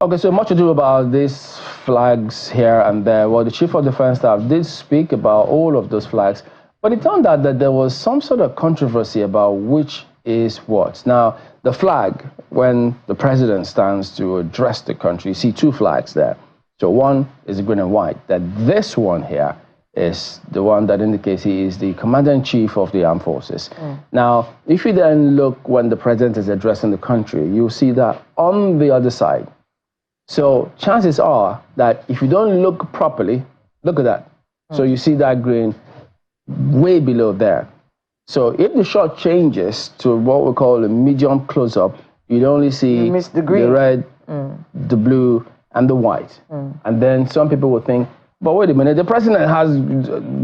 Okay, so much ado about these flags here and there. Well, the Chief of Defense Staff did speak about all of those flags, but it turned out that there was some sort of controversy about which is what. Now, the flag, when the president stands to address the country, you see two flags there. So one is green and white. That this one here is the one that indicates he is the Commander-in-Chief of the Armed Forces. Now, if you then look when the president is addressing the country, you'll see that on the other side. So chances are that if you don't look properly, look at that. So you see that green way below there. So if the shot changes to what we call a medium close-up, you'd only see the red, the blue, and the white. And then some people will think, but wait a minute, the president has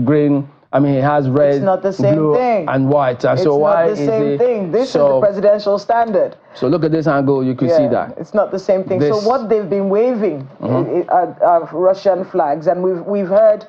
green, I mean, he has red, it's not the same blue, thing. and white. And it's so why not the same thing. This is the presidential standard. So look at this angle, you can see that. It's not the same thing. So what they've been waving are Russian flags, and we've heard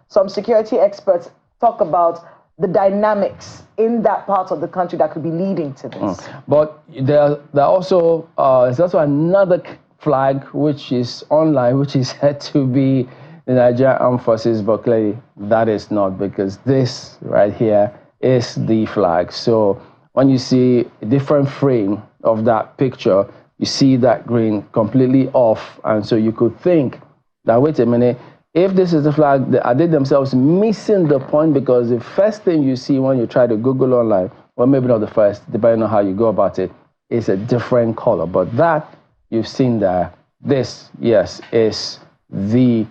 some security experts talk about the dynamics in that part of the country that could be leading to this. But there also, there's also another flag which is online, which is said to be the Nigerian Armed Forces, but clearly that is not, because this right here is the flag. So when you see a different frame of that picture, you see that green completely off. And so you could think that, wait a minute, if this is the flag, are they themselves missing the point? Because the first thing you see when you try to Google online, well, maybe not the first, depending on how you go about it, is a different color. But that you've seen there, this, yes, is the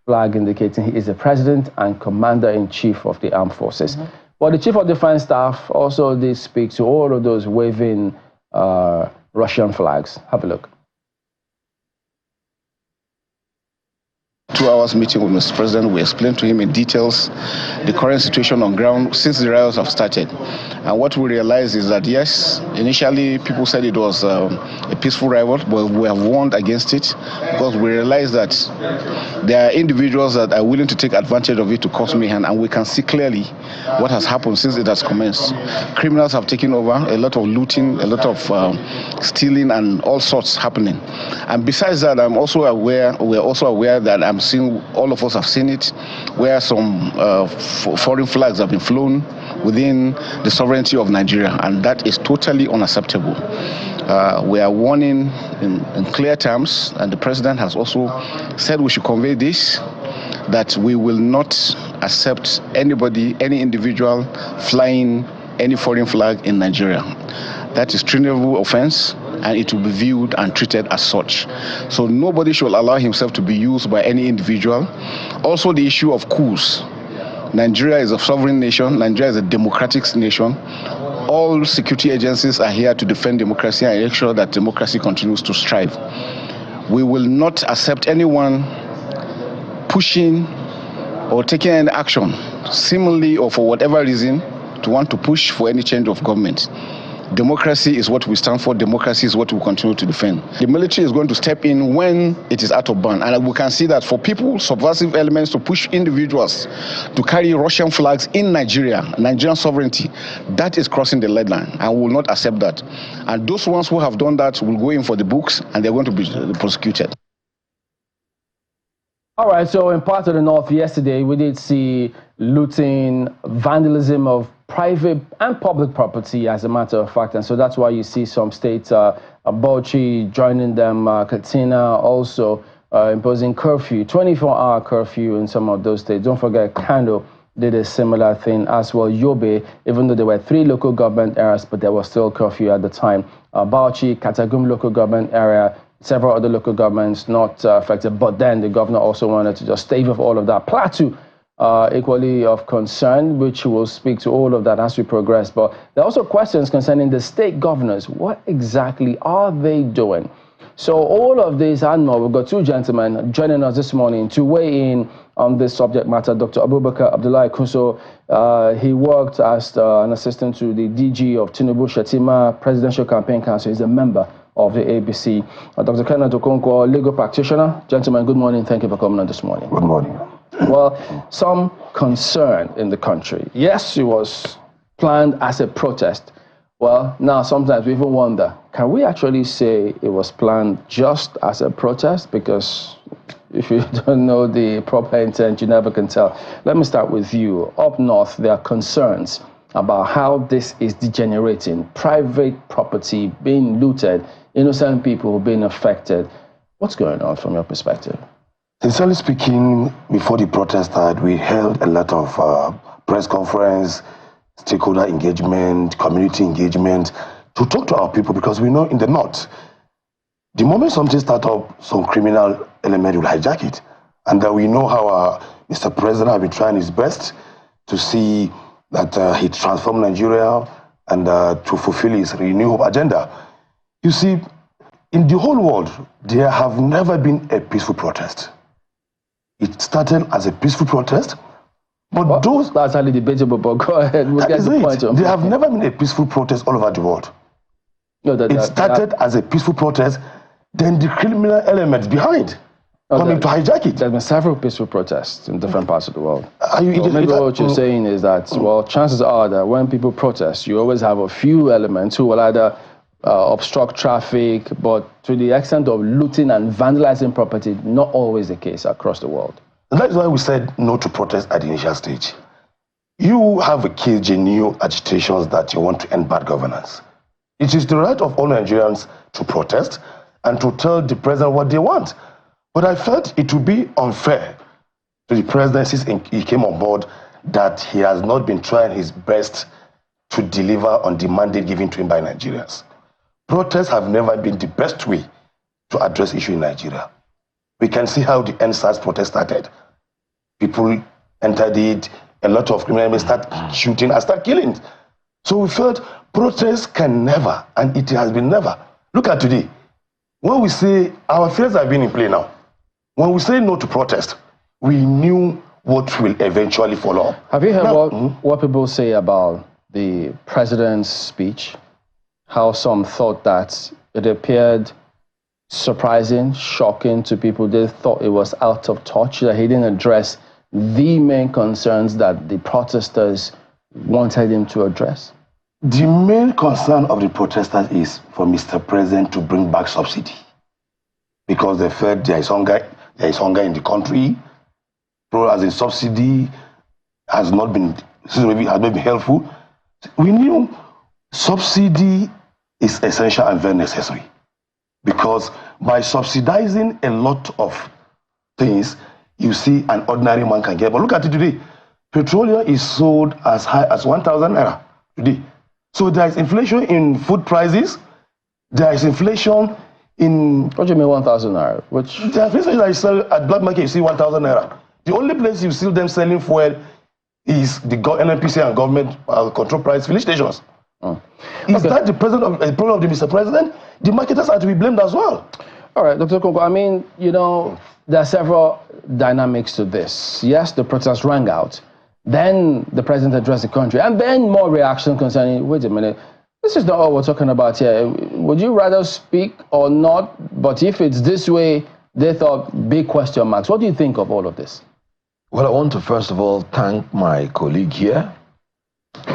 flag indicating he is the president and commander-in-chief of the armed forces. Well, the Chief of Defense Staff also did speak to all of those waving Russian flags. Have a look. 2 hours meeting with Mr. President, we explained to him in details the current situation on ground since the riots have started. And what we realized is that, yes, initially people said it was a peaceful riot, but we have warned against it because we realized that there are individuals that are willing to take advantage of it to cause mayhem, and we can see clearly what has happened since it has commenced. Criminals have taken over, a lot of looting, a lot of stealing, and all sorts happening. And besides that, we're also aware that I'm seeing, all of us have seen it, where some foreign flags have been flown within the sovereignty of Nigeria, and that is totally unacceptable. We are warning in clear terms, and the president has also said we should convey this, that we will not accept anybody, any individual flying any foreign flag in Nigeria. That is treasonable offense, and it will be viewed and treated as such. So nobody should allow himself to be used by any individual. Also, the issue of coups. Nigeria is a sovereign nation. Nigeria is a democratic nation. All security agencies are here to defend democracy and make sure that democracy continues to strive. We will not accept anyone pushing or taking any action, seemingly or for whatever reason, to want to push for any change of government. Democracy is what we stand for. Democracy is what we continue to defend. The military is going to step in when it is out of bounds. And we can see that for people, subversive elements to push individuals to carry Russian flags in Nigeria, Nigerian sovereignty, that is crossing the red line. And we will not accept that. And those ones who have done that will go in for the books, and they're going to be prosecuted. All right, so in parts of the north yesterday, we did see looting, vandalism of private and public property, as a matter of fact. And so that's why you see some states, Bauchi joining them, Katsina also imposing curfew, 24-hour curfew in some of those states. Don't forget, Kano did a similar thing as well. Yobe, even though there were 3 local government areas, but there was still curfew at the time. Bauchi, Katagum local government area, several other local governments not affected, but then the governor also wanted to just stave off all of that. Plateau, equally of concern, which will speak to all of that as we progress. But there are also questions concerning the state governors. What exactly are they doing? So all of this and more, we've got 2 gentlemen joining us this morning to weigh in on this subject matter. Dr. Abubakar Abdullahi Kunso, he worked as an assistant to the DG of Tinubu Shetima Presidential Campaign Council. He's a member of the ABC. Dr. Kenneth Okonkwo, legal practitioner. Gentlemen, good morning. Thank you for coming on this morning. Good morning. Well, some concern in the country. Yes, it was planned as a protest, Well, now sometimes we even wonder, can we actually say it was planned just as a protest? Because if you don't know the proper intent, you never can tell. Let me start with you. Up north, there are concerns about how this is degenerating, private property being looted, innocent people being affected. What's going on from your perspective? Sincerely speaking, before the protest started, we held a lot of press conference, stakeholder engagement, community engagement, to talk to our people, because we know in the north, the moment something starts up, some criminal element will hijack it. And we know how Mr. President has been trying his best to see that he transformed Nigeria and to fulfill his renewed agenda. You see, in the whole world, there have never been a peaceful protest. It started as a peaceful protest, but well, those... That's highly debatable, but go ahead. We'll get the point. There have never been a peaceful protest all over the world. No, it started as a peaceful protest, then the criminal elements behind coming to hijack it. There have been several peaceful protests in different parts of the world. Maybe what you're saying is that, well, chances are that when people protest, you always have a few elements who will either obstruct traffic, but to the extent of looting and vandalizing property, not always the case across the world. And that's why we said no to protest at the initial stage. You have a case, genuine agitations that you want to end bad governance. It is the right of all Nigerians to protest and to tell the president what they want. But I felt it would be unfair to the president since he came on board that he has not been trying his best to deliver on the mandate given to him by Nigerians. Protests have never been the best way to address issues in Nigeria. We can see how the NSAS protest started. People entered it, a lot of criminals start shooting and start killing. So we felt protests can never, and it has been never. Look at today. When we say, our fears have been in play now. When we say no to protest, we knew what will eventually follow. Have you heard what people say about the president's speech? How some thought that it appeared surprising, shocking to people. They thought it was out of touch, that he didn't address the main concerns that the protesters wanted him to address. The main concern of the protesters is for Mr. President to bring back subsidy, because they felt there is hunger in the country. As in subsidy has not been helpful. We knew subsidy is essential and very necessary, because by subsidizing a lot of things, you see an ordinary man can get. But look at it today. Petroleum is sold as high as 1,000 naira today. So there is inflation in food prices. There is inflation in... What do you mean 1,000 naira? Which... There are places that you sell at black market, you see 1,000 naira. The only place you see them selling fuel is the NNPC and government control price filling stations. Is that the problem of the Mr. President? The marketers are to be blamed as well. All right, Dr. Kongo, I mean, you know, there are several dynamics to this. Yes, the protest rang out. Then the president addressed the country. And then more reaction concerning, wait a minute, this is not all we're talking about here. Would you rather speak or not? But if it's this way, they thought big question marks. What do you think of all of this? Well, I want to first of all thank my colleague here.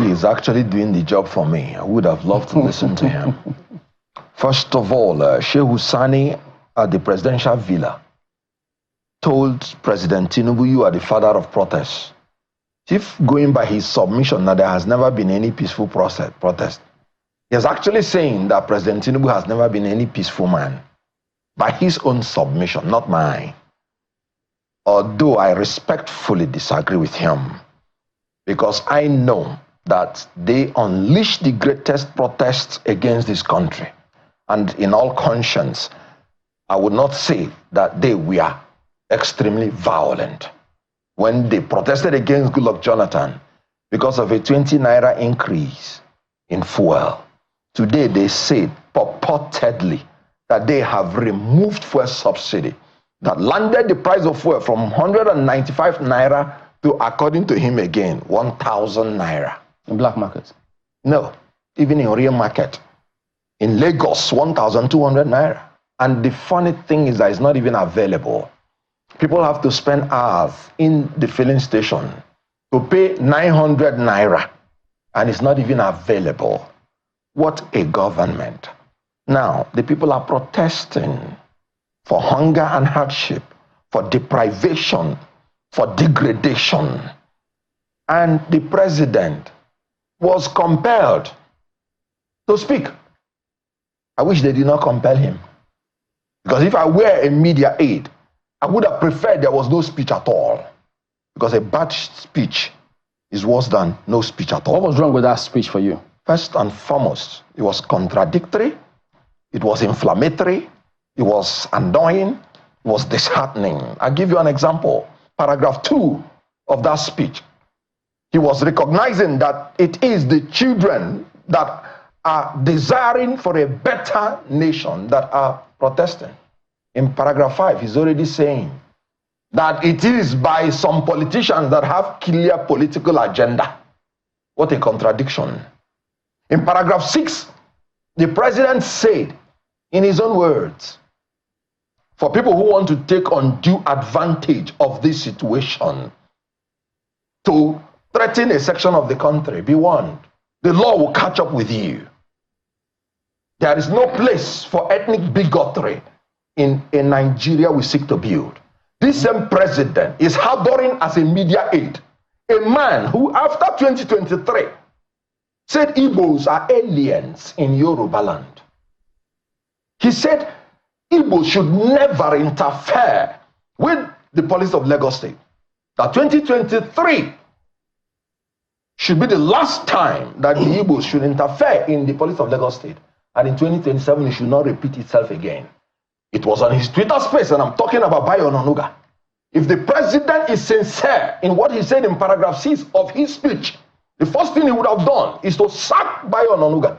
He is actually doing the job for me. I would have loved to listen to him. First of all, Sheikh Husani at the presidential villa told President Tinubu, you are the father of protests. If going by his submission that there has never been any peaceful protest, he is actually saying that President Tinubu has never been any peaceful man. By his own submission, not mine. Although I respectfully disagree with him, because I know that they unleashed the greatest protests against this country. And in all conscience, I would not say that they were extremely violent. When they protested against Goodluck Jonathan because of a 20 naira increase in fuel, today they said purportedly that they have removed fuel subsidy that landed the price of fuel from 195 naira to, according to him again, 1,000 naira. In black market? No, even in real market. In Lagos, 1,200 naira. And the funny thing is that it's not even available. People have to spend hours in the filling station to pay 900 naira, and it's not even available. What a government. Now, the people are protesting for hunger and hardship, for deprivation, for degradation. And the president was compelled to speak. I wish they did not compel him. Because if I were a media aide, I would have preferred there was no speech at all. Because a bad speech is worse than no speech at all. What was wrong with that speech for you? First and foremost, it was contradictory, it was inflammatory, it was annoying, it was disheartening. I'll give you an example. Paragraph 2 of that speech. He was recognizing that it is the children that are desiring for a better nation that are protesting. In paragraph 5, he's already saying that it is by some politicians that have clear political agenda. What a contradiction. In paragraph 6, the president said, in his own words, for people who want to take undue advantage of this situation to threaten a section of the country, be warned, the law will catch up with you. There is no place for ethnic bigotry in Nigeria we seek to build. This same president is harboring as a media aide a man who, after 2023, said Igbos are aliens in Yoruba land. He said Igbos should never interfere with the police of Lagos State. That 2023 should be the last time that the Igbos should interfere in the police of Lagos State. And in 2027, it should not repeat itself again. It was on his Twitter space, and I'm talking about Bayo Onanuga. If the president is sincere in what he said in paragraph 6 of his speech, the first thing he would have done is to sack Bayo Onanuga.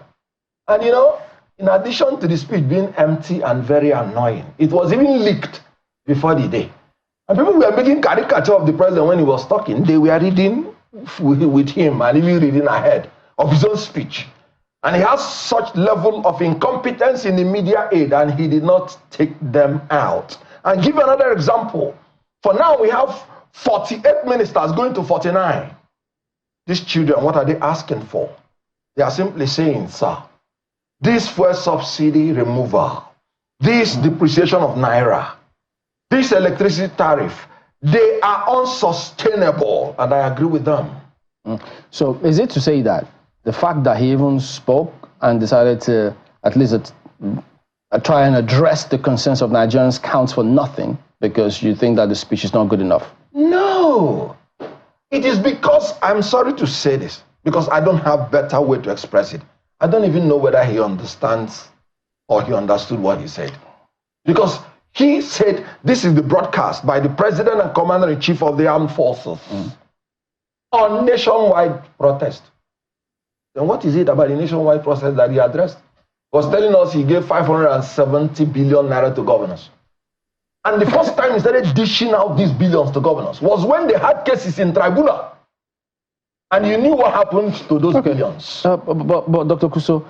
And you know, in addition to the speech being empty and very annoying, it was even leaked before the day. And people were making caricature of the president when he was talking. They were reading with him and even reading ahead of his own speech. And he has such level of incompetence in the media aid, and he did not take them out. And give you another example. For now, we have 48 ministers going to 49. These children, what are they asking for? They are simply saying, sir, this fuel subsidy removal, this depreciation of Naira, this electricity tariff, they are unsustainable, and I agree with them. So is it to say that the fact that he even spoke and decided to at least try and address the concerns of Nigerians counts for nothing because you think that the speech is not good enough? No. It is because, I'm sorry to say this, because I don't have better way to express it. I don't even know whether he understands or he understood what he said. Because he said this is the broadcast by the president and commander-in-chief of the armed forces on nationwide protest. Then what is it about the nationwide protest that he addressed? He was telling us he gave 570 billion naira to governors. And the first time he started dishing out these billions to governors was when they had cases in tribunal. And you knew what happened to those billions. But Dr. Kuso,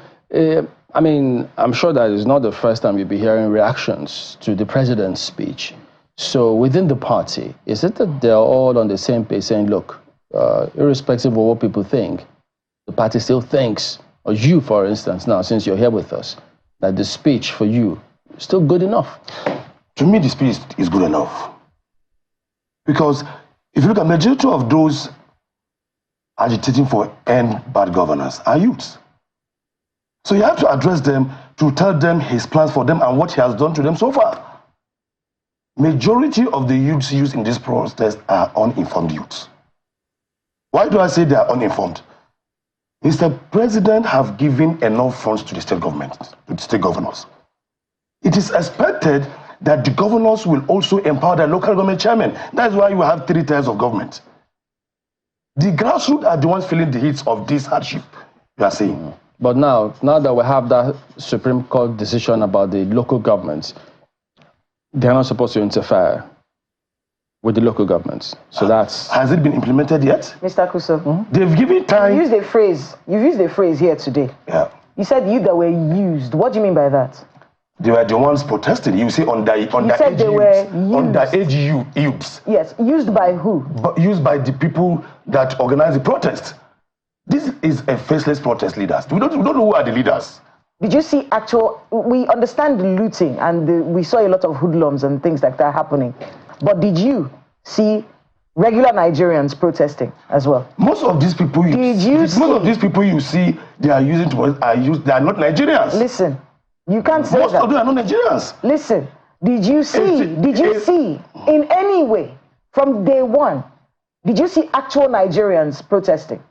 I mean, I'm sure that is not the first time you'll be hearing reactions to the president's speech. So within the party, is it that they're all on the same page saying, look, irrespective of what people think, the party still thinks, or you, for instance, now, since you're here with us, that the speech for you is still good enough? To me, the speech is good enough. Because if you look at the majority of those agitating for end bad governance are youths. So you have to address them to tell them his plans for them and what he has done to them so far. Majority of the youths used in this protest are uninformed youths. Why do I say they are uninformed? Mr. President have given enough funds to the state government, to the state governors. It is expected that the governors will also empower the local government chairman. That's why you have 3 tiers of government. The grassroots are the ones feeling the hits of this hardship, you are saying. But now that we have that Supreme Court decision about the local governments, they're not supposed to interfere with the local governments. So that's... Has it been implemented yet? Mr. Kuso, They've given time... you've used a phrase here today. Yeah. You said you that were used. What do you mean by that? They were the ones protesting. You say underage youths. Yes, used by who? But used by the people that organize the protest. This is a faceless protest leaders. We don't know who are the leaders. Did you see we understand the looting and we saw a lot of hoodlums and things like that happening. But did you see regular Nigerians protesting as well? Most of these people you see, they are using they are not Nigerians. Listen, you can't say most that. Most of them are not Nigerians. Listen, did you see in any way from day one, did you see actual Nigerians protesting?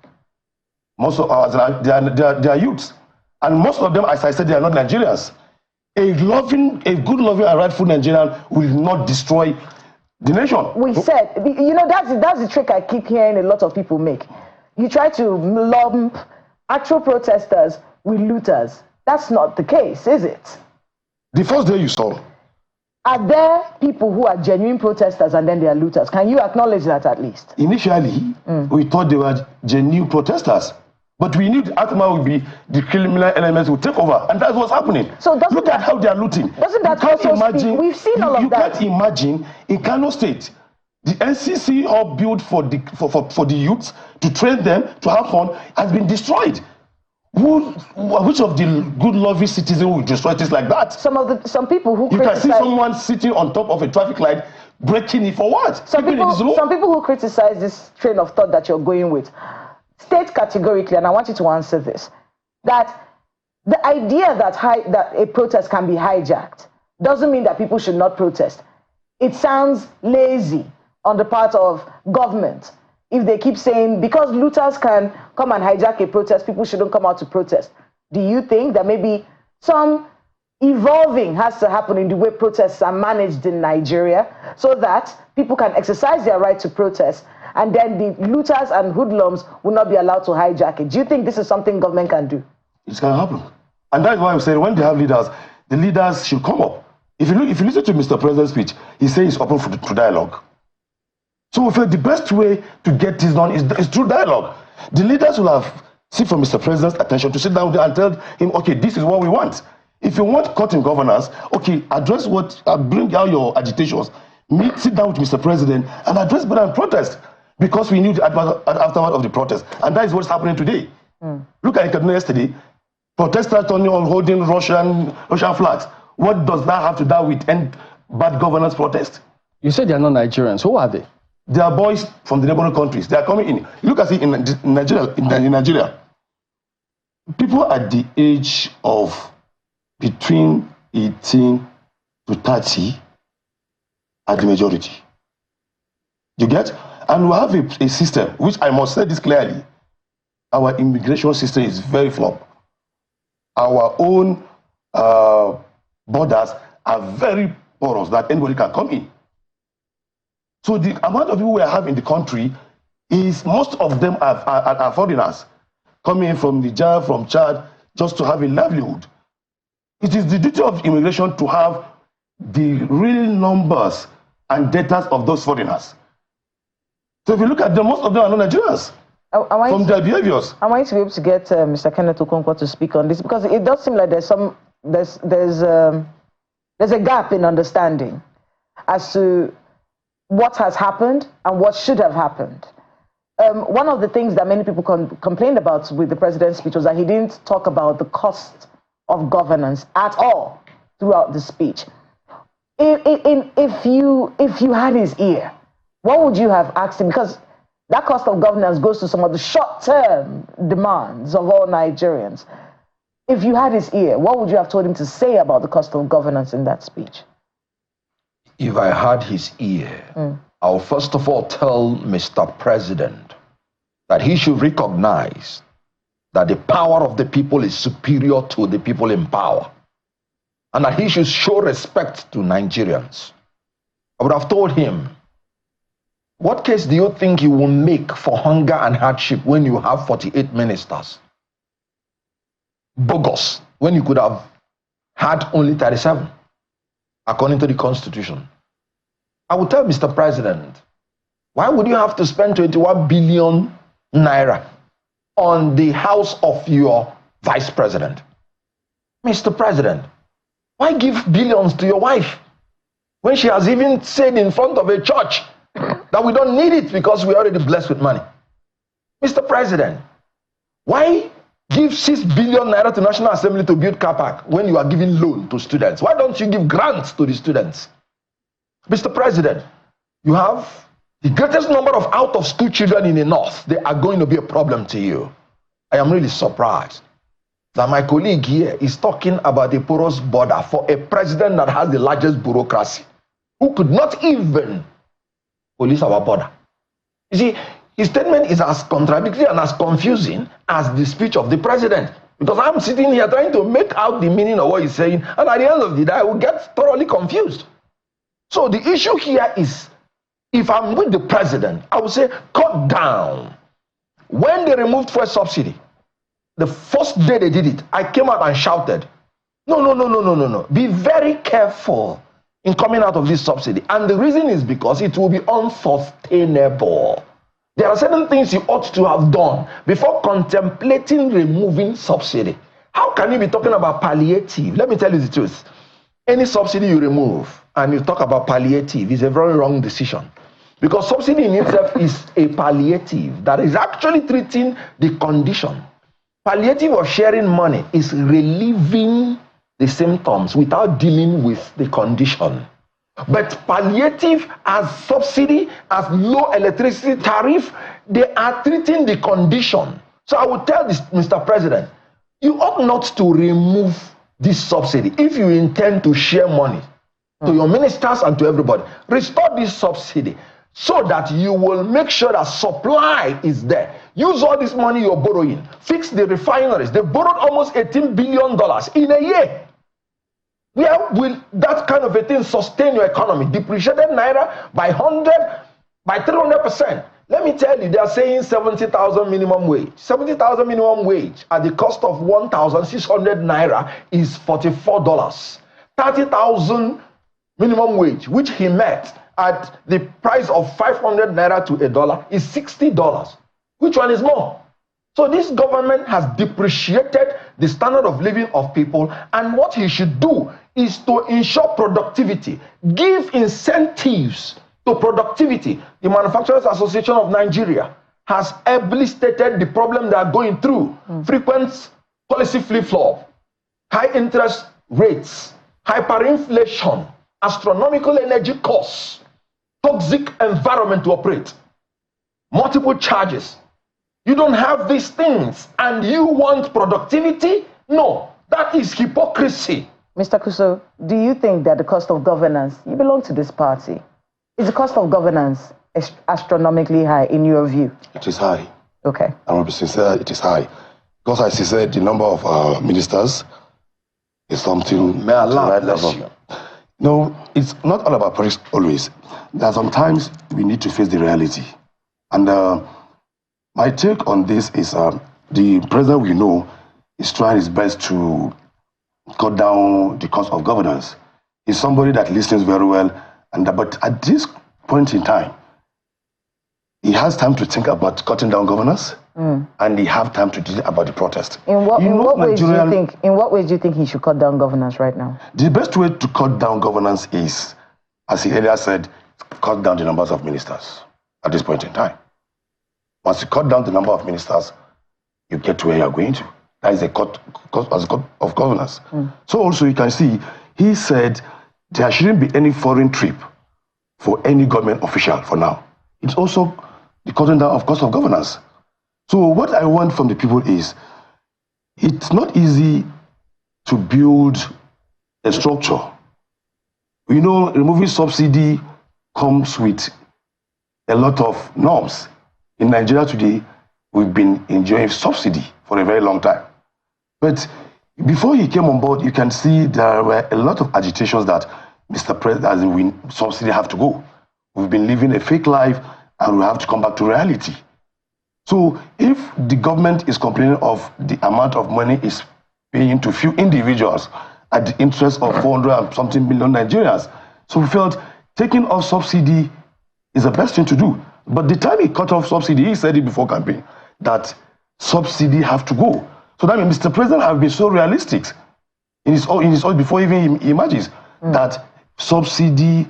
Most of ours, they are youths. And most of them, as I said, they are not Nigerians. A good loving and rightful Nigerian will not destroy the nation. We said, you know, that's the trick I keep hearing a lot of people make. You try to lump actual protesters with looters. That's not the case, is it? The first day you saw. Are there people who are genuine protesters and then they are looters? Can you acknowledge that at least? Initially, we thought they were genuine protesters. But we knew the outcome would be the criminal elements would take over. And that's what's happening. So look at how they are looting. Doesn't that also speak? We've seen all of that. You can't imagine in Kano State, the NCC hub built for the youths to train them, to have fun, has been destroyed. Which of the good loving citizens will destroy things like that? Some people who you can see someone sitting on top of a traffic light breaking it for what? Some people who criticize this train of thought that you're going with state categorically, and I want you to answer this, that the idea that a protest can be hijacked doesn't mean that people should not protest. It sounds lazy on the part of government if they keep saying because looters can come and hijack a protest, people shouldn't come out to protest. Do you think that maybe some evolving has to happen in the way protests are managed in Nigeria so that people can exercise their right to protest and then the looters and hoodlums will not be allowed to hijack it? Do you think this is something government can do? It's going to happen. And that's why I'm saying when they have leaders, the leaders should come up. If you listen to Mr. President's speech, he says he's open to dialogue. So we feel the best way to get this done is through dialogue. The leaders will have seek for Mr. President's attention to sit down and tell him, okay, this is what we want. If you want cutting governance, okay, address bring out your agitations, sit down with Mr. President and address better and protest. Because we knew the aftermath of the protest. And that is what's happening today. Look at Kaduna yesterday. Protesters turning on holding Russian flags. What does that have to do with bad governance protest? You said they're not Nigerians. Who are they? They are boys from the neighboring countries. They are coming in. Look at it in Nigeria. People at the age of between 18 to 30 are the majority. You get? And we have a system, which I must say this clearly. Our immigration system is very flawed. Our own borders are very porous that anybody can come in. So the amount of people we have in the country is most of them are foreigners coming in from Niger, from Chad, just to have a livelihood. It is the duty of immigration to have the real numbers and data of those foreigners. So if you look at them, most of them are not Nigerians from their behaviors. I want you to be able to get Mr. Kenneth Okonkwo to speak on this because it does seem like there's a gap in understanding as to what has happened and what should have happened. One of the things that many people complained about with the president's speech was that he didn't talk about the cost of governance at all throughout the speech. If you had his ear, what would you have asked him? Because that cost of governance goes to some of the short-term demands of all Nigerians. If you had his ear, what would you have told him to say about the cost of governance in that speech? If I had his ear, I'll first of all tell Mr. President that he should recognize that the power of the people is superior to the people in power, and that he should show respect to Nigerians. I would have told him, what case do you think you will make for hunger and hardship when you have 48 ministers? Bogus, when you could have had only 37, according to the Constitution. I would tell Mr. President, why would you have to spend 21 billion naira on the house of your vice president? Mr. President, why give billions to your wife when she has even said in front of a church that we don't need it because we're already blessed with money? Mr. President, Why give 6 billion naira to National Assembly to build car park when you are giving loan to students? Why don't you give grants to the students? Mr. President, you have the greatest number of out-of-school children in the North. They are going to be a problem to you. I am really surprised that my colleague here is talking about a porous border for a president that has the largest bureaucracy, who could not even police our border. You see, his statement is as contradictory and as confusing as the speech of the president. Because I'm sitting here trying to make out the meaning of what he's saying, and at the end of the day, I will get thoroughly confused. So the issue here is, if I'm with the president, I would say cut down. When they removed fuel subsidy, the first day they did it, I came out and shouted, no. Be very careful in coming out of this subsidy. And the reason is because it will be unsustainable. There are certain things you ought to have done before contemplating removing subsidy. How can you be talking about palliative? Let me tell you the truth. Any subsidy you remove and you talk about palliative is a very wrong decision. Because subsidy in itself is a palliative that is actually treating the condition. Palliative of sharing money is relieving the symptoms without dealing with the condition. But palliative as subsidy, as low electricity tariff, they are treating the condition. So I would tell this, Mr. President, you ought not to remove this subsidy if you intend to share money to your ministers and to everybody. Restore this subsidy so that you will make sure that supply is there. Use all this money you're borrowing. Fix the refineries. They borrowed almost $18 billion in a year. Where will that kind of a thing sustain your economy? Depreciated naira by 300%. Let me tell you, they are saying 70,000 minimum wage. 70,000 minimum wage at the cost of 1,600 naira is $44. 30,000 minimum wage, which he met at the price of 500 naira to $1, is $60. Which one is more? So this government has depreciated the standard of living of people, and what he should do is to ensure productivity, give incentives to productivity. The Manufacturers Association of Nigeria has ably stated the problem they are going through. Frequent policy flip-flop, high interest rates, hyperinflation, astronomical energy costs, toxic environment to operate, multiple charges. You don't have these things and you want productivity? No, that is hypocrisy. Mr. Kuso, do you think that the cost of governance, you belong to this party, is the cost of governance astronomically high in your view? It is high. Okay. I will be sincere, it is high. Because as he said, the number of ministers is something... May Allah bless you. No, it's not all about politics always. There are sometimes we need to face the reality. And my take on this is the president we know is trying his best to cut down the cost of governance. He's somebody that listens very well, but at this point in time, he has time to think about cutting down governance, and he has time to deal about the protest. In what ways do you think he should cut down governance right now? The best way to cut down governance is, as he earlier said, cut down the numbers of ministers at this point in time. Once you cut down the number of ministers, you get to where you're going to. That is a cut of governance. So also you can see, he said there shouldn't be any foreign trip for any government official for now. It's also the cutting down of cost of governance. So what I want from the people is, it's not easy to build a structure. You know, removing subsidy comes with a lot of norms. In Nigeria today, we've been enjoying subsidy for a very long time. But before he came on board, you can see there were a lot of agitations that Mr. President, subsidy have to go. We've been living a fake life and we have to come back to reality. So if the government is complaining of the amount of money it's paying to few individuals at the interest of 400 and something million Nigerians, so we felt taking off subsidy is the best thing to do. But the time he cut off subsidy, he said it before campaign, that subsidy have to go. So that means Mr. President has been so realistic in his own before even he emerges, that subsidy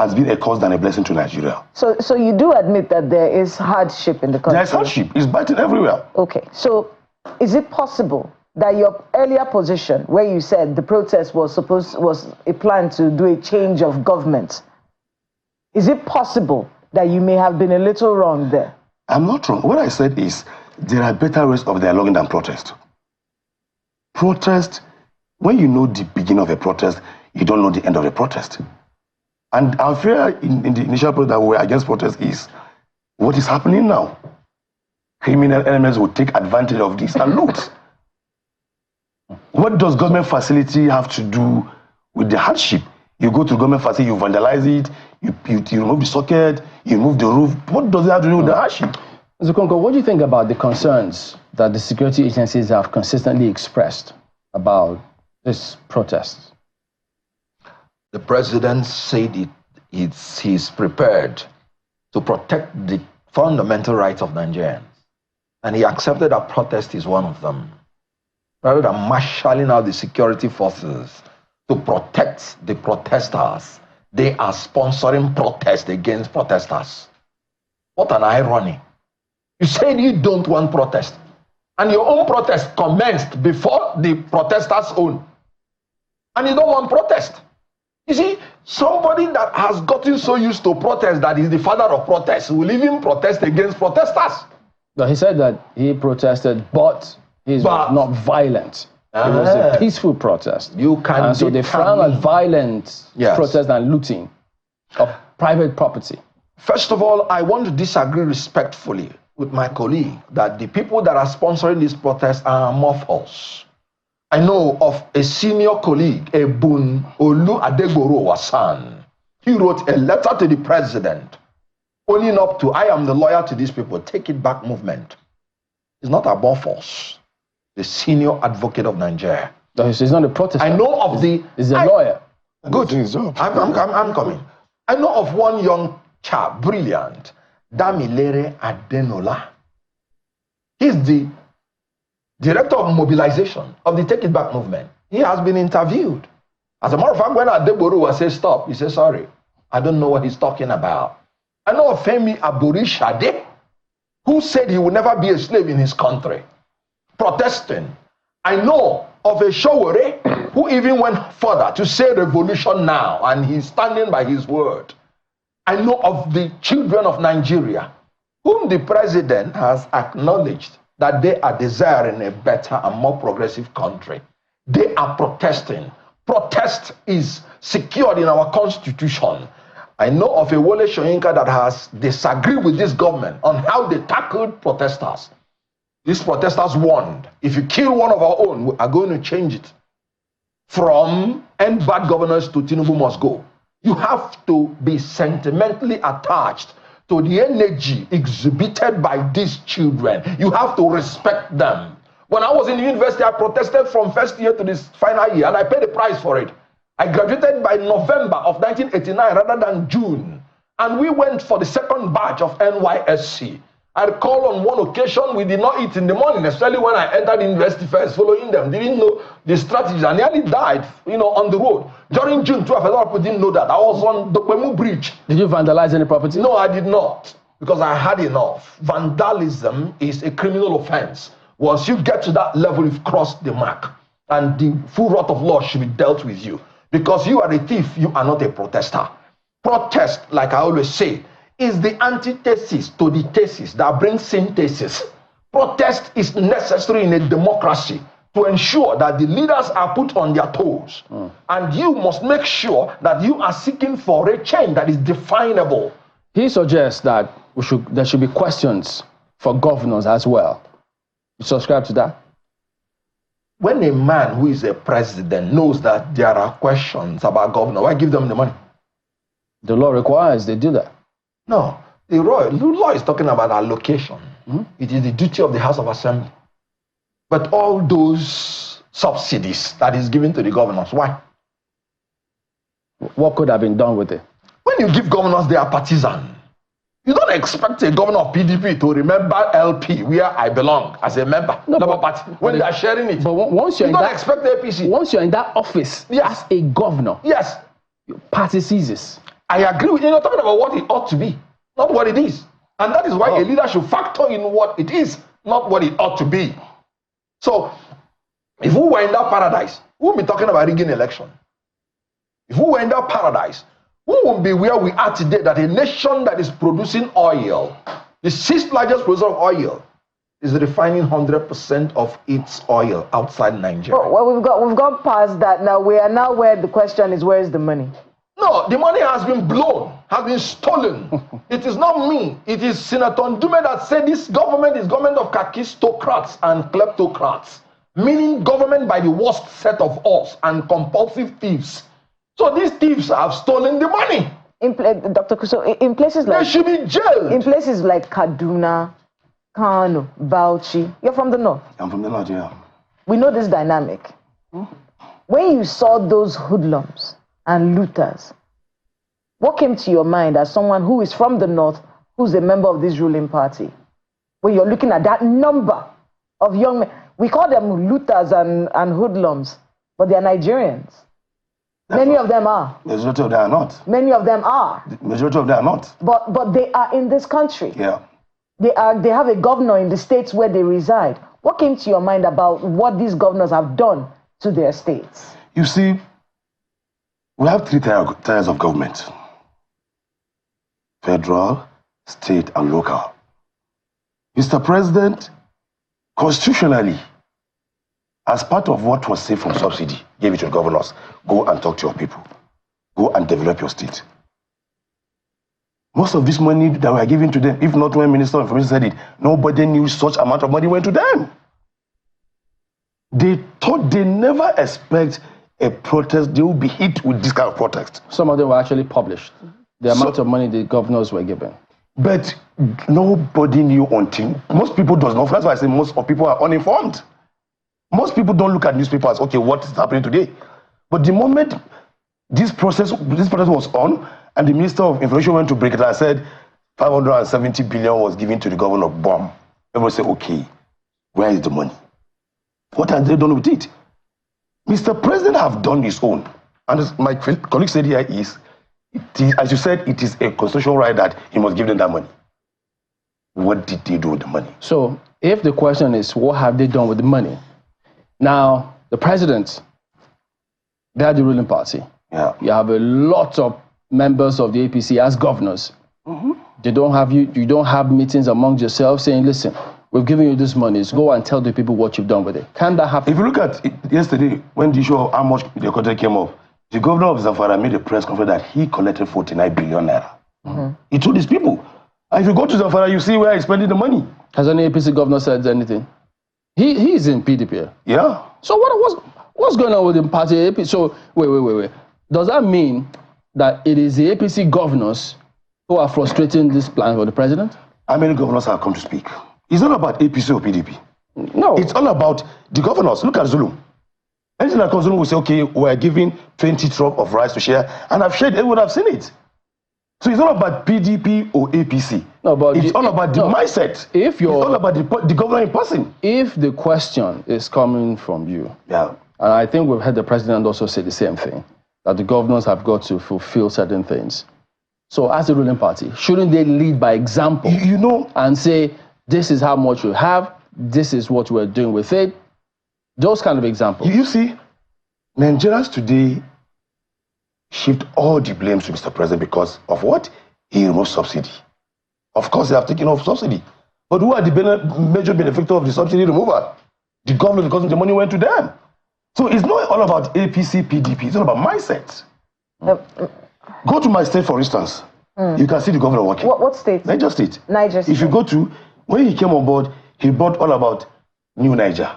has been a cause than a blessing to Nigeria. So you do admit that there is hardship in the country? There's hardship. It's biting everywhere. Okay. So is it possible that your earlier position, where you said the protest was a plan to do a change of government, is it possible that you may have been a little wrong there? I'm not wrong. What I said is there are better ways of dialoguing than protest. Protest, when you know the beginning of a protest, you don't know the end of the protest. And our fear in the initial protest that we were against protest is what is happening now. Criminal elements will take advantage of this and loot. What does government facility have to do with the hardship? You go to government facility, you vandalize it, you remove the socket, you remove the roof. What does it have to do with the hardship? Mr. Konko, what do you think about the concerns that the security agencies have consistently expressed about this protest? The president said he's prepared to protect the fundamental rights of Nigerians. And he accepted that protest is one of them. Rather than marshalling out the security forces to protect the protesters, they are sponsoring protest against protesters. What an irony. You said you don't want protest, and your own protest commenced before the protesters' own. And you don't want protest. You see, somebody that has gotten so used to protest that is the father of protest will even protest against protesters. No, he said that he protested, but he was not violent. It was a peaceful protest. You can and so they frown at violent protest and looting of private property. First of all, I want to disagree respectfully with my colleague that the people that are sponsoring this protest are more false. I know of a senior colleague, Ebun Olu Adegboro Wasan. He wrote a letter to the president, owning up to, I am the lawyer to these people, take it back movement. It's not about force. The senior advocate of Nigeria. No, he's not a protester. I know of he's a lawyer. Good. I'm coming. I know of one young chap, brilliant, Damilere Adenola. He's the director of mobilization of the Take It Back movement. He has been interviewed. As a matter of fact, when Adeboruwa says stop, he says sorry. I don't know what he's talking about. I know of Femi Aborishade, who said he would never be a slave in his country, protesting. I know of a Showore who even went further to say revolution now, and he's standing by his word. I know of the children of Nigeria, whom the president has acknowledged that they are desiring a better and more progressive country. They are protesting. Protest is secured in our constitution. I know of a Wole Soyinka that has disagreed with this government on how they tackled protesters. These protesters warned, if you kill one of our own, we are going to change it. From end bad governance to Tinubu must go. You have to be sentimentally attached to the energy exhibited by these children. You have to respect them. When I was in the university, I protested from first year to this final year, and I paid the price for it. I graduated by November of 1989 rather than June. And we went for the second batch of NYSC. I recall on one occasion, we did not eat in the morning, especially when I entered university first, following them. Didn't know the strategies. I nearly died, on the road. During June 12th, a lot of people didn't know that. I was on the Kwemu Bridge. Did you vandalize any property? No, I did not, because I had enough. Vandalism is a criminal offense. Once you get to that level, you've crossed the mark. And the full wrath of law should be dealt with you. Because you are a thief, you are not a protester. Protest, like I always say, is the antithesis to the thesis that brings synthesis. Protest is necessary in a democracy to ensure that the leaders are put on their toes. And you must make sure that you are seeking for a change that is definable. He suggests that there should be questions for governors as well. You subscribe to that? When a man who is a president knows that there are questions about governor, why give them the money? The law requires they do that. No, the law is talking about allocation. It is the duty of the House of Assembly. But all those subsidies that is given to the governors, why? What could have been done with it? When you give governors, they are partisan. You don't expect a governor of PDP to remember LP, where I belong as a member, party, when they are sharing it. But once you're you don't expect the APC. Once you're in that office as a governor, yes, your party ceases. I agree with you. You're talking about what it ought to be, not what it is. And that is why a leader should factor in what it is, not what it ought to be. So, if we were in that paradise, we won't be talking about rigging election. If we were in that paradise, we won't be where we are today, that a nation that is producing oil, the sixth largest producer of oil, is refining 100% of its oil outside Nigeria. Well, we've gone past that now. We are now where the question is, where is the money? No, the money has been blown, has been stolen. It is not me. It is Senator Nupe that said this government is government of kakistocrats and kleptocrats, meaning government by the worst set of us and compulsive thieves. So these thieves have stolen the money. Dr. Kuso, in places like... They should be jailed. In places like Kaduna, Kano, Bauchi, you're from the north. I'm from the north, yeah. We know this dynamic. When you saw those hoodlums and looters, what came to your mind as someone who is from the north, who's a member of this ruling party? When you're looking at that number of young men, we call them looters and hoodlums, but they're Nigerians. Many of them are. Majority of them are not. Many of them are. The majority of them are not. But they are in this country. Yeah. They have a governor in the states where they reside. What came to your mind about what these governors have done to their states? You see, we have three tiers of government: federal, state, and local. Mr. President, constitutionally, as part of what was saved from subsidy, gave it to the governors. Go and talk to your people. Go and develop your state. Most of this money that we are giving to them, if not when Minister of Information said it, nobody knew such amount of money went to them. They thought they never expect a protest, they will be hit with this kind of protest. Some of them were actually published, the amount of money the governors were given. But nobody knew until, most people don't know. That's why I say most of people are uninformed. Most people don't look at newspapers, okay, what is happening today? But the moment this process was on, and the Minister of Information went to break it and said 570 billion was given to the governor of bomb. Everyone said, okay, where is the money? What have they done with it? Mr. President have done his own. And as my colleague said here is, as you said, it is a constitutional right that he must give them that money. What did they do with the money? So if the question is, what have they done with the money? Now, the president, they are the ruling party. Yeah. You have a lot of members of the APC as governors. They don't have you don't have meetings among yourselves saying, listen, we've given you this money, so go and tell the people what you've done with it. Can that happen? If you look at it, yesterday, when the issue of how much the contract came up, the governor of Zamfara made a press conference that he collected 49 billion naira. He told his people. And if you go to Zamfara, you see where he's spending the money. Has any APC governor said anything? He's in PDP. Yeah. So what's going on with the party APC? So wait. Does that mean that it is the APC governors who are frustrating this plan for the president? How many governors have come to speak? It's not about APC or PDP. No. It's all about the governors. Look at Zulu. Anything that comes Zulu will say, okay, we're giving 20 truck of rice to share, and I've shared, everyone have seen it. So it's not about PDP or APC. No, but it's all about the mindset. It's all about the governor in person. If the question is coming from you, yeah, and I think we've heard the president also say the same thing, that the governors have got to fulfill certain things. So as a ruling party, shouldn't they lead by example? You know, and say, this is how much we have, this is what we're doing with it. Those kind of examples. You see, Nigerians today shift all the blames to Mr. President because of what? He removed subsidy. Of course, they have taken off subsidy. But who are the major benefactors of the subsidy removal? The government, because the money went to them. So it's not all about APC, PDP. It's all about mindset. Go to my state, for instance. You can see the governor working. What state? Niger State. Niger State. If you go to, when he came on board, he brought all about New Niger.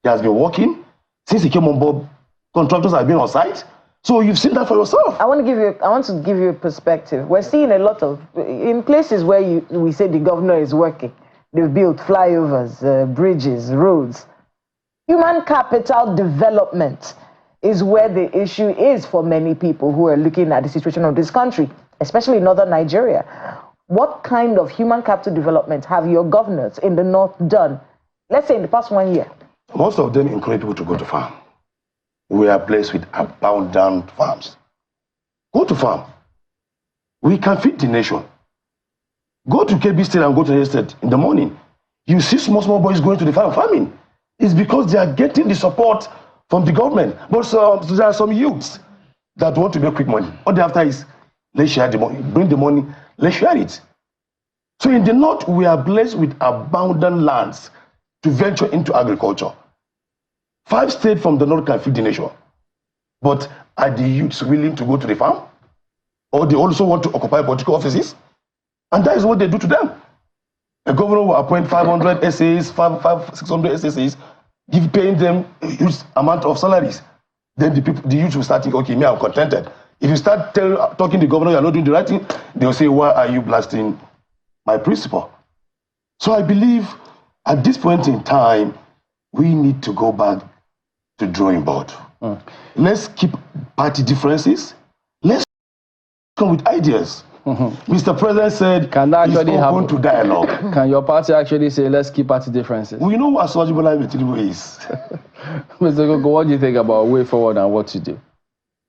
He has been working. Since he came on board, contractors have been on site. So you've seen that for yourself. I want to give you a perspective. We're seeing a lot of, in places where we say the governor is working, they've built flyovers, bridges, roads. Human capital development is where the issue is for many people who are looking at the situation of this country, especially in northern Nigeria. What kind of human capital development have your governors in the north done, let's say in the past 1 year? Most of them encourage people to go to farm. We are blessed with abundant farms. Go to farm. We can feed the nation. Go to KB State and go to the estate in the morning. You see small boys going to the farming. It's because they are getting the support from the government. But there are some youths that want to make quick money. All they after is, let's share the money, bring the money, let's share it. So in the north, we are blessed with abundant lands to venture into agriculture. 5 states from the north can feed the nation. But are the youths willing to go to the farm? Or they also want to occupy political offices? And that is what they do to them. A governor will appoint 500 SAs, 600 SSAs, paying them a huge amount of salaries. Then the youth will start thinking, okay, me, I'm contented. If you start talking to the governor, you're not doing the right thing, they'll say, why are you blasting my principle? So I believe at this point in time, we need to go back to drawing board. Let's keep party differences. Let's come with ideas. Mr. President said he's open to dialogue. Can your party actually say, let's keep party differences? We know what Sojibola Tinubu is. Mr. Gogo, what do you think about way forward and what to do?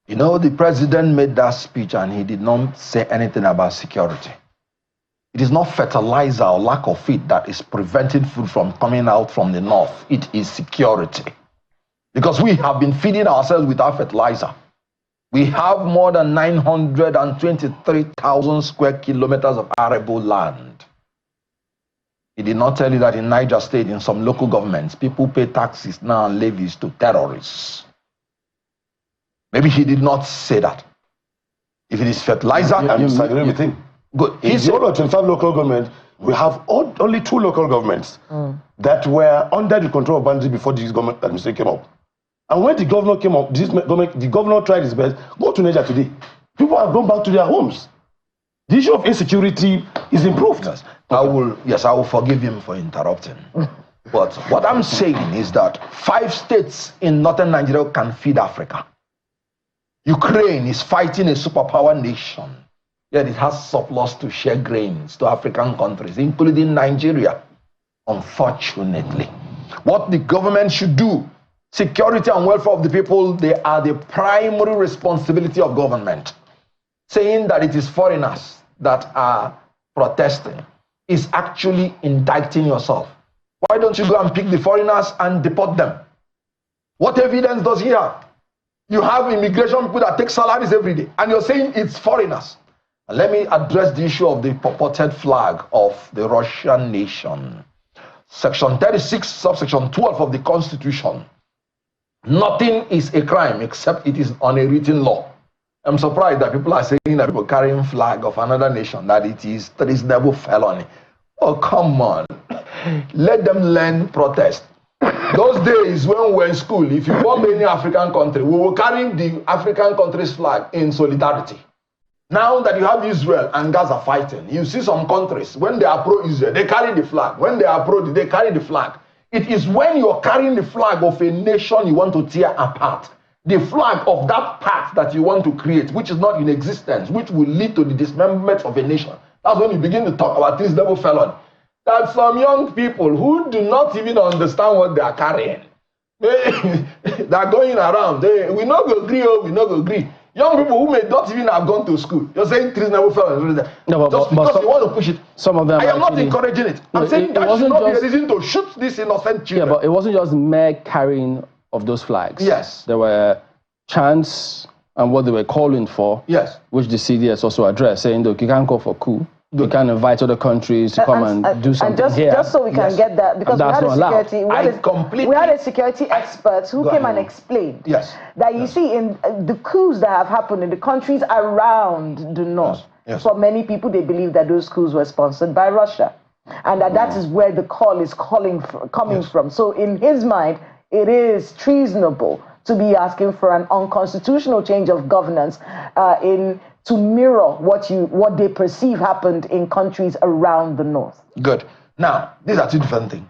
You know, the president made that speech and he did not say anything about security. It is not fertilizer or lack of it that is preventing food from coming out from the north. It is security. Because we have been feeding ourselves without fertilizer. We have more than 923,000 square kilometers of arable land. He did not tell you that in Niger State, in some local governments, people pay taxes now and levies to terrorists. Maybe he did not say that. If it is fertilizer, I'm disagreeing with him. Good. In the other 25 local governments, we have only 2 local governments that were under the control of bandits before this government administration came up. And when the governor came up, the governor tried his best. Go to Niger today. People have gone back to their homes. The issue of insecurity is improved. Yes, I will forgive him for interrupting. But what I'm saying is that 5 states in northern Nigeria can feed Africa. Ukraine is fighting a superpower nation, yet it has surplus to share grains to African countries, including Nigeria. Unfortunately, what the government should do, security and welfare of the people, they are the primary responsibility of government. Saying that it is foreigners that are protesting is actually indicting yourself. Why don't you go and pick the foreigners and deport them? What evidence does he have? You have immigration people that take salaries every day, and you're saying it's foreigners. And let me address the issue of the purported flag of the Russian nation. Section 36, subsection 12 of the Constitution. Nothing is a crime except it is on a written law. I'm surprised that people are saying that people carrying flag of another nation, that it is treasonable felony. Oh, come on. Let them learn protest. Those days when we were in school, if you bomb any African country, we were carrying the African country's flag in solidarity. Now that you have Israel and Gaza fighting, you see some countries, when they are pro-Israel, they carry the flag. When they are pro, they carry the flag. It is when you're carrying the flag of a nation you want to tear apart, the flag of that part that you want to create, which is not in existence, which will lead to the dismemberment of a nation. That's when you begin to talk about this double felon. That some young people who do not even understand what they are carrying, they are going around. We not go agree, we not go agree. Young people who may not even have gone to school, you're saying treasonable felons. No, just because you want to push it. Some of them I am not encouraging it. I'm saying that should not be a reason to shoot these innocent children. Yeah, but it wasn't just mere carrying of those flags. Yes. There were chants and what they were calling for. Yes. Which the CDS also addressed, saying, look, you can't call for coup. You can invite other countries to come and do something here. Just so we can get that, because we had a security expert who came and explained that you see in the coups that have happened in the countries around the north, for many people, they believe that those coups were sponsored by Russia, and that is where the call is coming from. So in his mind, it is treasonable to be asking for an unconstitutional change of governance to mirror what they perceive happened in countries around the north. Good. Now, these are 2 different things.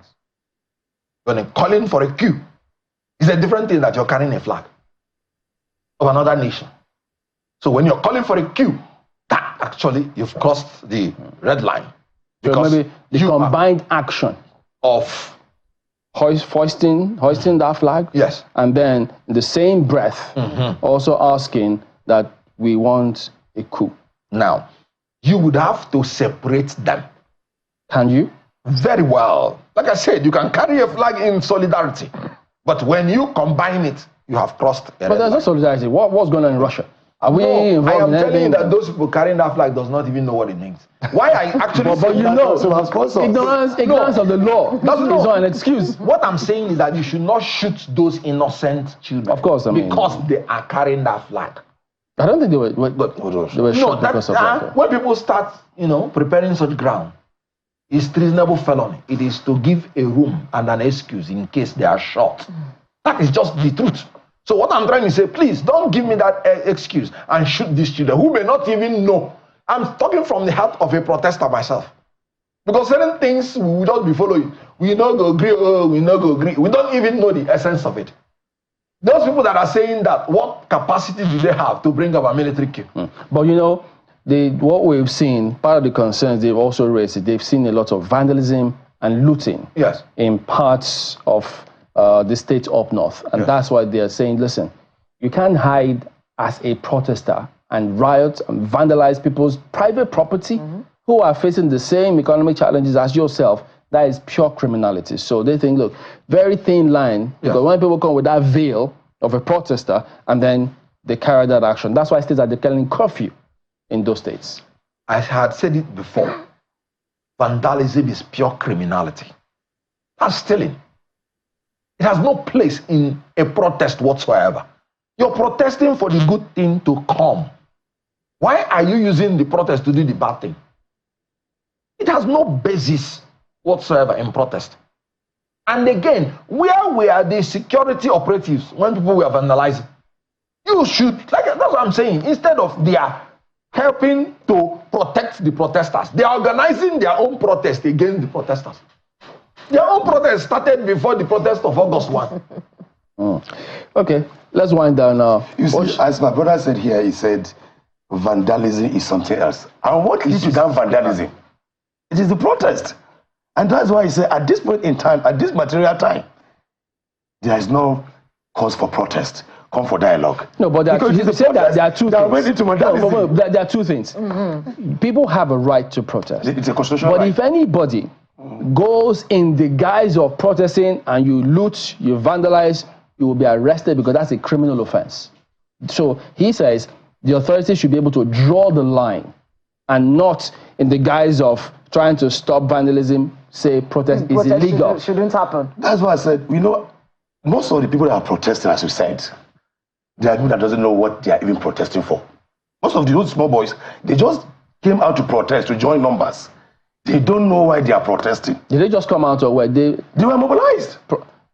When you're calling for a coup, it's a different thing that you're carrying a flag of another nation. So when you're calling for a coup, that actually you've crossed the red line. Because so maybe the combined action of hoisting that flag, and then in the same breath also asking that we want a coup. Now, you would have to separate them. Can you? Very well. Like I said, you can carry a flag in solidarity, but when you combine it, you have crossed a But there's no solidarity. What's going on in Russia? Are we involved I am in telling you anything? that those people carrying that flag does not even know what it means. Why I actually But you know, ignorance of the law is not an excuse. What I'm saying is that you should not shoot those innocent children. Of course, I mean, because they are carrying that flag. I don't think they were shot because of that. When people start, preparing such ground, it's treasonable felony. It is to give a room and an excuse in case they are shot. That is just the truth. So what I'm trying to say, please don't give me that excuse and shoot these children who may not even know. I'm talking from the heart of a protester myself. Because certain things we will just be following. We not go agree, we not go agree. We don't even know the essence of it. Those people that are saying that, what capacity do they have to bring up a military coup? But what we've seen, part of the concerns they've also raised is they've seen a lot of vandalism and looting in parts of the state up north. And that's why they're saying, listen, you can't hide as a protester and riot and vandalize people's private property who are facing the same economic challenges as yourself. That is pure criminality. So they think, look, very thin line, because when people come with that veil of a protester and then they carry that action, that's why states are declaring curfew in those states. I had said it before. Vandalism is pure criminality. That's stealing. It has no place in a protest whatsoever. You're protesting for the good thing to come. Why are you using the protest to do the bad thing? It has no basis whatsoever in protest. And again, where were the security operatives when people were vandalizing? You should, that's what I'm saying, instead of they are helping to protect the protesters, they are organizing their own protest against the protesters. Their own protest started before the protest of August 1. Okay, let's wind down now. You see, as my brother said here, he said vandalism is something else. And what leads to that vandalism? It is the protest. And that's why he said at this point in time, at this material time, there is no cause for protest. Come for dialogue. No, but there are two things. There are two things. People have a right to protest. It's a constitutional right. But if anybody goes in the guise of protesting and you loot, you vandalize, you will be arrested because that's a criminal offense. So he says the authorities should be able to draw the line and not in the guise of trying to stop vandalism, say protest is illegal. Shouldn't happen. That's why I said, most of the people that are protesting, as you said, they are people that doesn't know what they are even protesting for. Most of those small boys, they just came out to protest, to join numbers. They don't know why they are protesting. Did they just come out or where they were mobilized?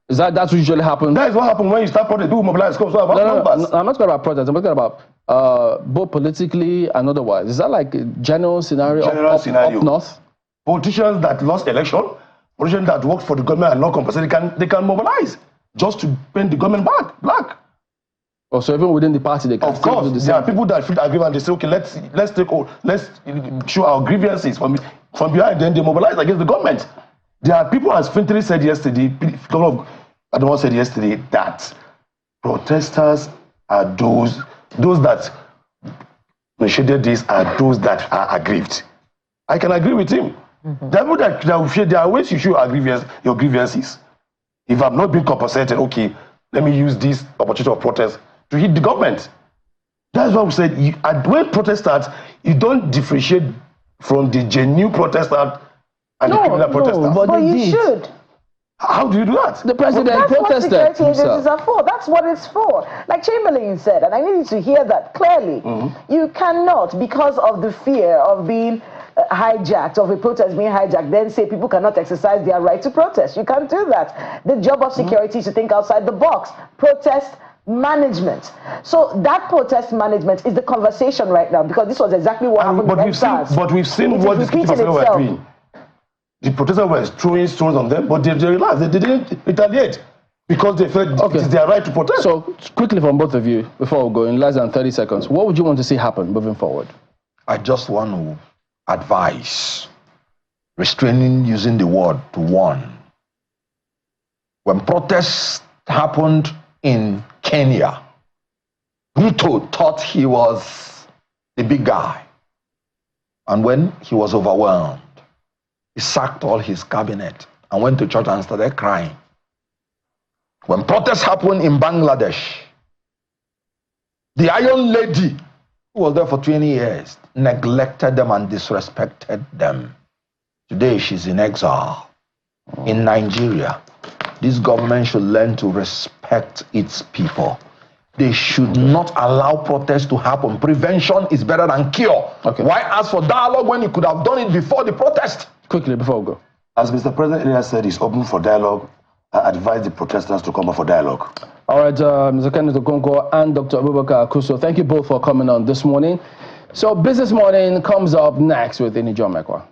Is that's what usually happens? That is what happens when you start protesting. People mobilize. Numbers. No, I'm not talking about protest. I'm talking about both politically and otherwise. Is that like a general scenario? Up north? Politicians that lost election, politicians that worked for the government and not compensated, they can mobilize just to paint the government black. Oh, so even within the party, they can of course, there are people that feel agreement. They say, okay, let's show our grievances from behind. Then they mobilize against the government. There are people, as Fintri said yesterday, Adamo said yesterday, that protesters are those that initiated this are those that are aggrieved. I can agree with him. There are ways you show your grievances. If I'm not being compensated, okay, let me use this opportunity of protest to hit the government. That's why we said, when protest starts, you don't differentiate from the genuine protester and the criminal protester. But you should. How do you do that? The president protested. That's what security agencies are for. That's what it's for. Like Chamberlain said, and I need you to hear that clearly. You cannot, because of the fear of being hijacked, of a protest being hijacked, then say people cannot exercise their right to protest. You can't do that. The job of security is to think outside the box. Protest management. So that protest management is the conversation right now, because this was exactly what happened with SARS. But we've seen what these people were doing. The protesters were throwing stones on them, but they realized they didn't retaliate because they felt it is their right to protest. So quickly from both of you, before we go, in less than 30 seconds, what would you want to see happen moving forward? I just want to advise restraining using the word to warn. When protests happened in Kenya, Ruto thought he was the big guy. And when he was overwhelmed, he sacked all his cabinet and went to church and started crying. When protests happened in Bangladesh, the Iron Lady, who was there for 20 years, neglected them and disrespected them. Today she's in exile in Nigeria. This government should learn to respect its people. They should not allow protests to happen. Prevention is better than cure. Okay. Why ask for dialogue when you could have done it before the protest? Quickly, before we go. As Mr. President earlier said, he's open for dialogue. I advise the protesters to come up for dialogue. All right, Mr. Kenneth Okonkwo and Dr. Abubakar Akuso, thank you both for coming on this morning. So Business Morning comes up next with Ini John Mekwa.